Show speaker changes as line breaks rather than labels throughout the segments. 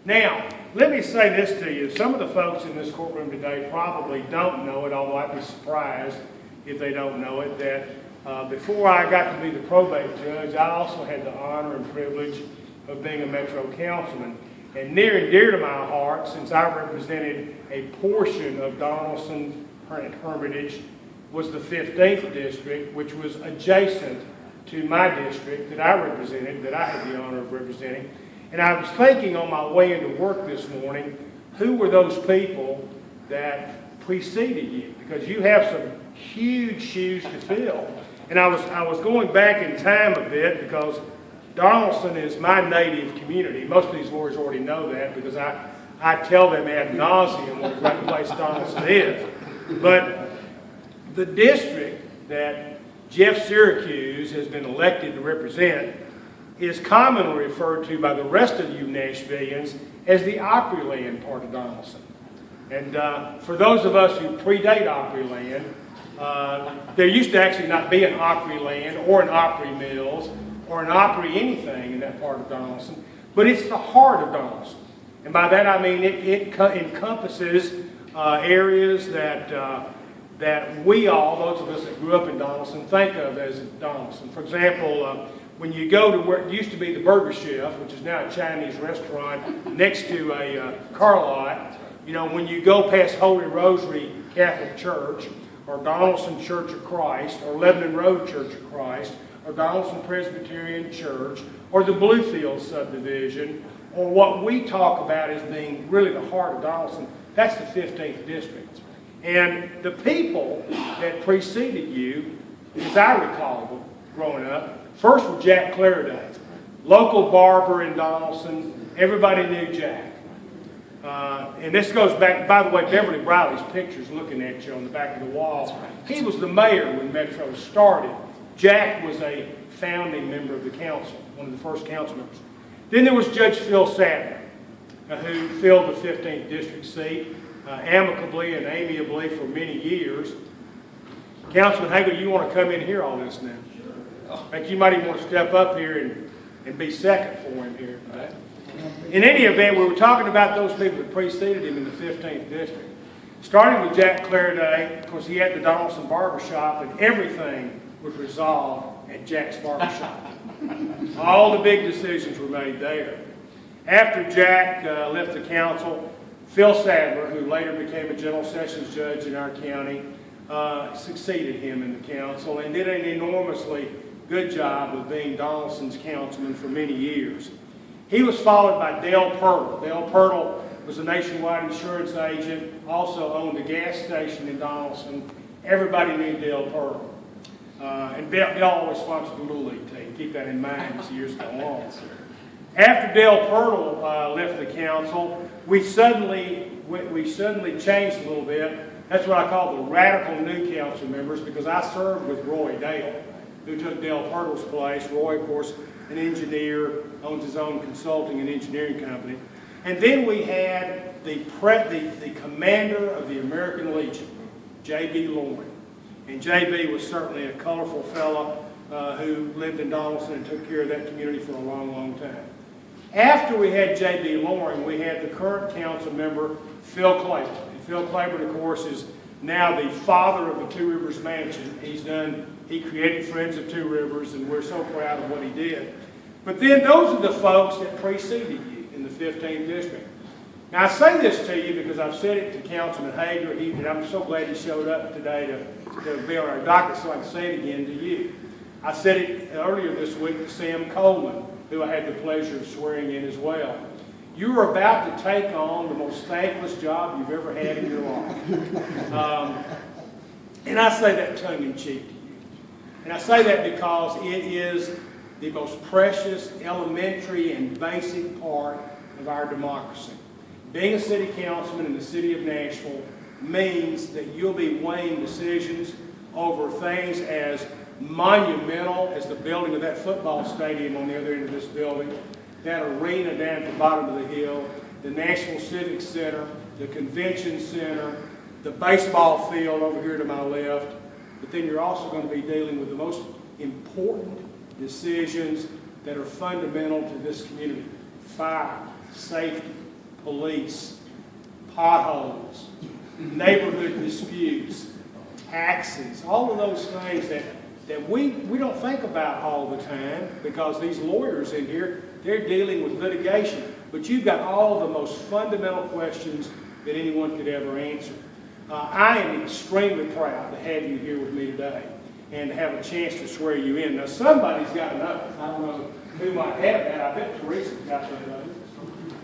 Now, let me say this to you. Some of the folks in this courtroom today probably don't know it, although I'd be surprised if they don't know it, that before I got to be the probate judge, I also had the honor and privilege of being a Metro councilman. And near and dear to my heart, since I represented a portion of Donelson Hermitage, was the 15th district, which was adjacent to my district that I represented, that I had the honor of representing. And I was thinking on my way into work this morning, who were those people that preceded you? Because you have some huge shoes to fill. And I was going back in time a bit because Donelson is my native community. Most of these lawyers already know that because I tell them ad nauseum what a great place Donelson is. But the district that Jeff Syracuse has been elected to represent is commonly referred to by the rest of you Nashvillians as the Opryland part of Donelson. And for those of us who predate Opryland, there used to actually not be an Opryland or an Opry Mills or an Opry anything in that part of Donelson, but it's the heart of Donelson. And by that I mean it encompasses areas that we all, those of us that grew up in Donelson, think of as Donelson. For example, when you go to where it used to be the Burger Chef, which is now a Chinese restaurant next to a car lot, you know, when you go past Holy Rosary Catholic Church, or Donelson Church of Christ, or Lebanon Road Church of Christ, or Donelson Presbyterian Church, or the Bluefield subdivision, or what we talk about as being really the heart of Donelson, that's the 15th district. And the people that preceded you, as I recall them growing up, first was Jack Clariday, local barber in Donelson. Everybody knew Jack. And this goes back, by the way, Beverly Briley's picture's looking at you on the back of the wall. He was the mayor when Metro started. Jack was a founding member of the council, one of the first council members. Then there was Judge Phil Sadler, who filled the 15th district seat amicably and amiably for many years. Councilman Hagel, you want to come in and hear all this now? I think you might even want to step up here and be second for him here today. In any event, we were talking about those people that preceded him in the 15th district. Starting with Jack Clariday, of course, he had the Donelson Barbershop, and everything was resolved at Jack's Barbershop. All the big decisions were made there. After Jack left the council, Phil Sadler, who later became a General Sessions judge in our county, succeeded him in the council and did an enormously good job of being Donelson's councilman for many years. He was followed by Dale Pirtle. Dale Pirtle was a nationwide insurance agent, also owned a gas station in Donelson. Everybody knew Dale Pirtle. And Dale always sponsored the Little League team. Keep that in mind as years go on. After Dale Pirtle left the council, we suddenly changed a little bit. That's what I call the radical new council members, because I served with Roy Dale, who took Dale Pirtle's place. Roy, of course, an engineer, owns his own consulting and engineering company. And then we had the commander of the American Legion, J.B. Loring. And J.B. was certainly a colorful fellow who lived in Donelson and took care of that community for a long, long time. After we had J.B. Loring, we had the current council member, Phil Claiborne. And Phil Claiborne, of course, is now the father of the Two Rivers Mansion. He created Friends of Two Rivers, and we're so proud of what he did. But then those are the folks that preceded you in the 15th district. Now I say this to you because I've said it to Councilman Hager, and I'm so glad he showed up today to be on our docket so I can say it again to you. I said it earlier this week to Sam Coleman, who I had the pleasure of swearing in as well. You are about to take on the most thankless job you've ever had in your life. And I say that tongue-in-cheek to you. And I say that because it is the most precious, elementary, and basic part of our democracy. Being a city councilman in the city of Nashville means that you'll be weighing decisions over things as monumental as the building of that football stadium on the other end of this building, that arena down at the bottom of the hill, the Nashville Civic Center, the Convention Center, the baseball field over here to my left. But then you're also going to be dealing with the most important decisions that are fundamental to this community: fire, safety, police, potholes, neighborhood disputes, taxes, all of those things that we don't think about all the time because these lawyers in here, they're dealing with litigation. But you've got all of the most fundamental questions that anyone could ever answer. I am extremely proud to have you here with me today and to have a chance to swear you in. Now, somebody's got to know. I don't know who might have that. I bet Teresa's got that.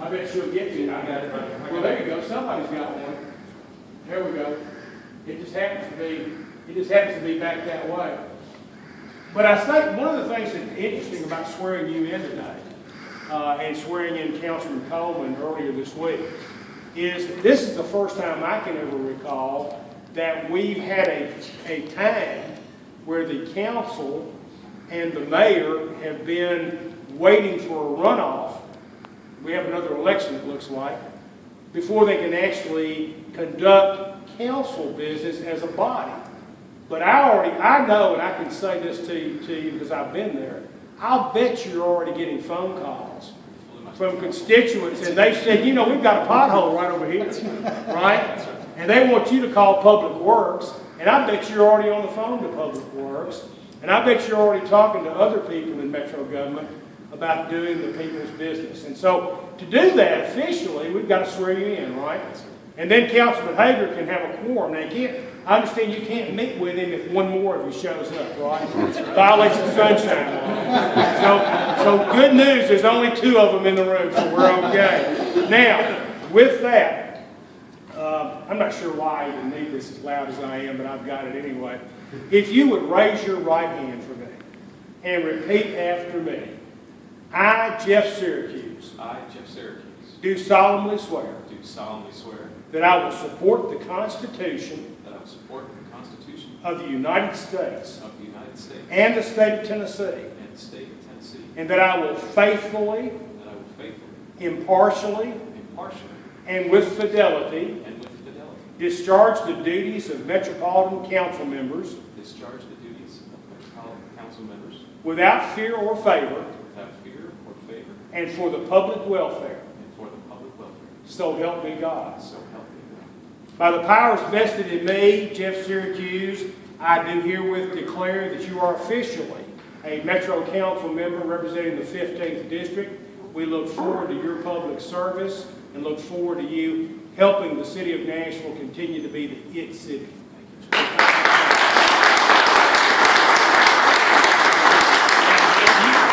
I bet she'll get you. I got it. Well, there you go. Somebody's got one. There we go. It just happens to be back that way. But I think one of the things that's interesting about swearing you in today and swearing in Councilman Coleman earlier this week is this is the first time I can ever recall that we've had a time where the council and the mayor have been waiting for a runoff. We have another election, it looks like, before they can actually conduct council business as a body. But I know, and I can say this to you because I've been there, I'll bet you're already getting phone calls from constituents, and they said, you know, we've got a pothole right over here, right? And they want you to call Public Works, and I bet you're already on the phone to Public Works, and I bet you're already talking to other people in metro government about doing the people's business. And so to do that officially, we've got to swear you in, right? And then Councilman Hager can have a quorum. Now, I understand you can't meet with him if one more of you shows up, right? Violates the sunshine law. So good news, there's only 2 of them in the room, so we're okay. Now, with that, I'm not sure why I even need this as loud as I am, but I've got it anyway. If you would raise your right hand for me and repeat after me. I, Jeff Syracuse.
I, Jeff Syracuse.
Do solemnly swear.
Do solemnly swear.
That I will support the Constitution.
That I will support the Constitution.
Of the United States.
Of the United States.
And the state of Tennessee.
And the state of Tennessee.
And that I will faithfully.
That I will faithfully.
Impartially.
Impartially.
And with fidelity.
And with fidelity.
Discharge the duties of Metropolitan Council members.
Discharge the duties of Metropolitan Council members.
Without fear or favor.
Without fear or favor.
And for the public welfare.
And for the public welfare.
So help me God.
So help me God.
By the powers vested in me, Jeff Syracuse, I do herewith declare that you are officially a Metro Council member representing the 15th District. We look forward to your public service and look forward to you helping the city of Nashville continue to be the IT city